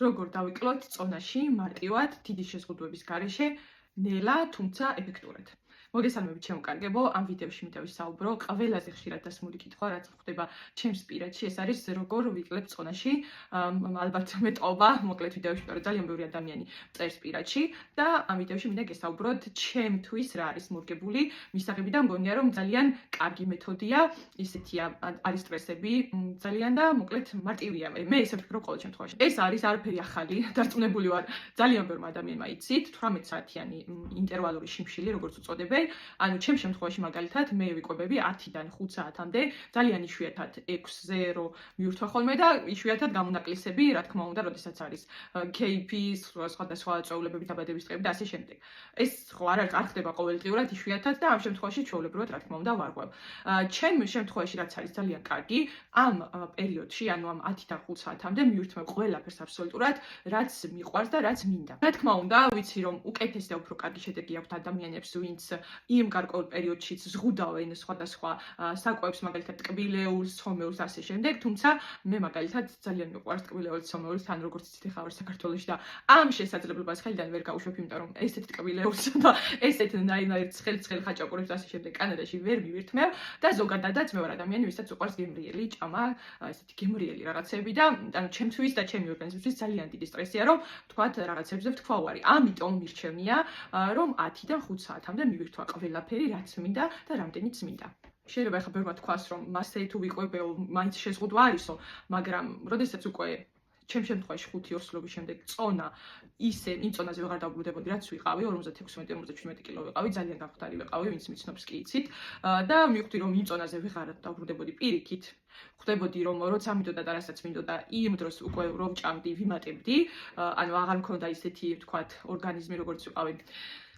როგორ დავიკლოთ წონაში მარტივად დიდი შეზღუდვების გარეშე ნელა, თუმცა ეფექტურად. მოგესალმებით ჩემო კარგებო, ამ ვიდეოში მივსაუბრო ყველაზე ხშირად დასმული კითხვა, რაც ხდება ჩემს პირადში, ეს არის როგორ ვიკლებ წონაში. ალბათ მეტყობა, მოკლედ ვიდეოში ვიტყვი, ძალიან ბევრი ადამიანი წერს პირადში და ამ ვიდეოში მინდა გესაუბროთ ჩემთვის რა არის მორგებული მისაღები და მგონია რომ ძალიან კარგი მეთოდია, ისეთია არის სტრესები ძალიან და მოკლედ მარტივია. მე ესე ვფიქრობ ყოველ შემთხვევაში. ეს არის არაფერი ახალი, დარწმუნებული ვარ, ძალიან ბევრმა ადამიანმა იცით, 18 საათიანი ინტერვალური შიმშილი, როგორც უწოდებენ. ანუ ჩემს შემთხვევაში მაგალითად მე ვიკვებები 10-დან 5 საათამდე, ძალიან იშვიათად 6-ზე რო მივირთვა ხოლმე და იშვიათად გამონაკლისები, რა თქმა უნდა, როდესაც არის KP-ის სხვადასხვა წვეულებებით დაბადების დღეები და ასე შემდეგ. ეს ხო არ ხდება ყოველდღიურად, იშვიათად და ამ შემთხვევაში ჩვეულებრივად რა თქმა უნდა ვარღვევ. ჩემ შემთხვევაში რაც არის ძალიან კარგი, ამ პერიოდში, ანუ ამ 10-დან 5 საათამდე მივირთმევ ყველაფერს აბსოლუტურად, რაც მიყვარს და რაც მინდა. რა თქმა უნდა, ვიცი რომ უკეთესი და უფრო კარგი შედეგი აქვთ ადამიანებს, ვინც იმ გარკვეულ პერიოდშიც ზღუდავენ სხვადასხვა საკვებს, მაგალითად ტკბილეულს, ცომეულს და ასე შემდეგ, თუმცა მე მაგალითად ძალიან მიყვარს ტკბილეულს, ცომეულს, თან როგორც იცით ახლა ვარ საქართველოში და ამ შესაძლებლობას ხელიდან ვერ გავუშვებ, იმიტომ რომ ესეთ ტკბილეულს და ესეთ ნაირ ცხელ ხაჭაპურებს და ასე შემდეგ კანადაში ვერ მივირთმევ და ზოგადადაც მე ვარ ადამიანი, ვისაც უყვარს გემრიელი ჭამა, ესეთი გემრიელი რაღაცები და ანუ ჩემთვის და ჩემი ორგანიზმისთვის ძალიან დიდი სტრესია, რომ თქვათ რაღაცებზე ვთქვა უარი. ამიტომ მირჩევნია, რომ 10-დან 5 საათამდე მივირთვა ყველაფერი, რაც მინდა და რამდენიც მინდა. შეიძლება ახლა ბევრმა თქვას, რომ მასე თუ ვიყვებეო, მაინც შეზღუდვა არისო, მაგრამ როდესაც უკვე ჩემს შემთხვევაში 5-2 წლების შემდეგ წონა ისე იმ წონაზე ვეღარ დავბრუნდებოდი, რაც ვიყავი, 56-57 კილო ვიყავი, ძალიან გამხდარი ვიყავი, ვინც მიცნობს კი იცით და მივხვდი რომ იმ წონაზე ვეღარ დავბრუნდებოდი პირიქით. ხვდებოდი რომ როცა მინდოდა და რასაც მინდოდა, იმ დროს უკვე რომ ჭამდი, ვიმატებდი, ანუ აღარ მქონდა ისეთი, ვთქვათ, ორგანიზმი როგორც ვიყავი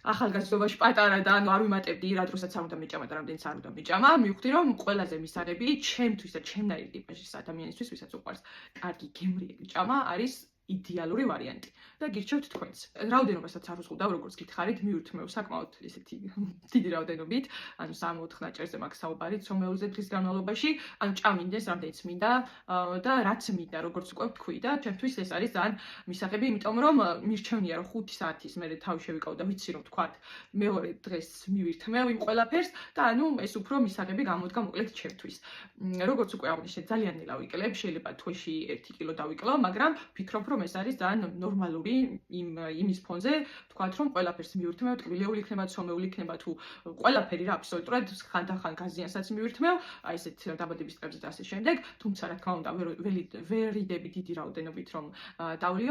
ახალგაზრდობაში პატარა და ანუ არ ვიმატებდი რა დროსაც არ უნდა მეჭამა და რამდენიც არ უნდა მეჭამა. მივხვდი რომ ყველაზე მისაღები ჩემთვის და ჩემნაირი ტიპის ადამიანისთვის, ვისაც უყვარს კარგი გემრიელი ჭამა, არის იდეალური ვარიანტი. და გირჩევთ თქვენც. რაოდენობასაც არ უზღუდავ, როგორც გითხარით, მივირთმევ საკმაოდ ესეთი დიდი რაოდენობით, ანუ 3-4 ნაჭერზე მაქვს საუბარი ცომეულზე დღის განმავლობაში, ანუ ჭამინდეს რამდენიც მინდა და რაც მინდა, როგორც უკვე ვთქვი და ჩემთვის ეს არის ძალიან მისაღები, იმიტომ რომ მირჩევნია რომ 5 საათის მერე თავი შევიკავ და ვიცი რომ თქვათ მეორე დღეს მივირთმევ იმ ყველაფერს და ანუ ეს უფრო მისაღები გამოდგა მოკლედ ჩემთვის. როგორც უკვე აღნიშნეთ, ძალიან ნელა ვიკლებ, შეიძლება თვეში 1 კილო დავიკლო, მაგრამ ვფიქრობ რომ ეს არის ძალიან ნორმალური იმის ფონზე, თქვათ რომ ყველაფერს მივირთმევ, ტკბილეული იქნება, ცომეული იქნება თუ ყველაფერი რა აბსოლუტურად ხანდახან გაზიანსაც მივირთმევ, აი ესეთ დაბადების დღეებზე და ასე შემდეგ, თუმცა რა თქმა უნდა ვერ იდები დიდი რაოდენობით რომ დავლიო.